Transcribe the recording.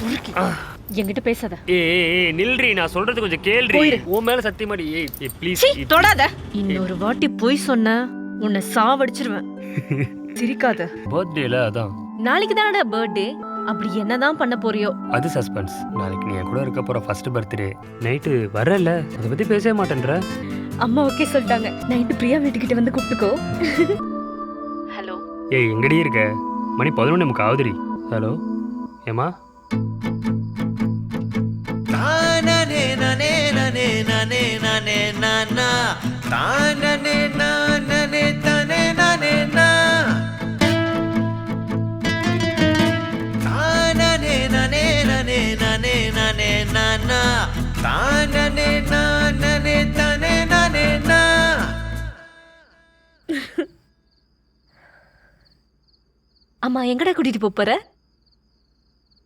பொறுக்கி என்கிட்ட பேசாத. ஏய் நில்றி, நான் சொல்றது கொஞ்சம் கேள்றி. போயிரு. உன் மேல சத்தியமாடி. ஏய் ப்ளீஸ் சீ, தொடாத. இன்னொரு வாட்டி பொய் சொன்ன உன்னை சாவடிச்சிருவேன். சிரிக்காத. பர்த்டேல அதான். நாளைக்கு தானடா பர்த்டே. அப்படி என்னதான் பண்ண போறியோ? அது சஸ்பென்ஸ். நாளைக்கு நீ என் கூட இருக்க போற ஃபர்ஸ்ட் பர்த்டே நைட்டு வரல, அதை பத்தி பேசவே மாட்டேன்ற. அம்மா ஓகே சொல்லிட்டாங்க. நைட்டு பிரியா வீட்டுக்கிட்ட வந்து கூப்பிட்டுக்கோ. ஹலோ. ஏய் எங்கடி இருக்க? மணி 11 நமக்கு ஆகுதுடி. ஹலோ ஏமா? தானே நானே நானே நானே நானே நானா தானே நானே தானே நானே நா தானே நானே நானே நானே நானே நானா தானே நானே தானே நானே நா. அம்மா எங்கடா கூட்டிட்டு போற?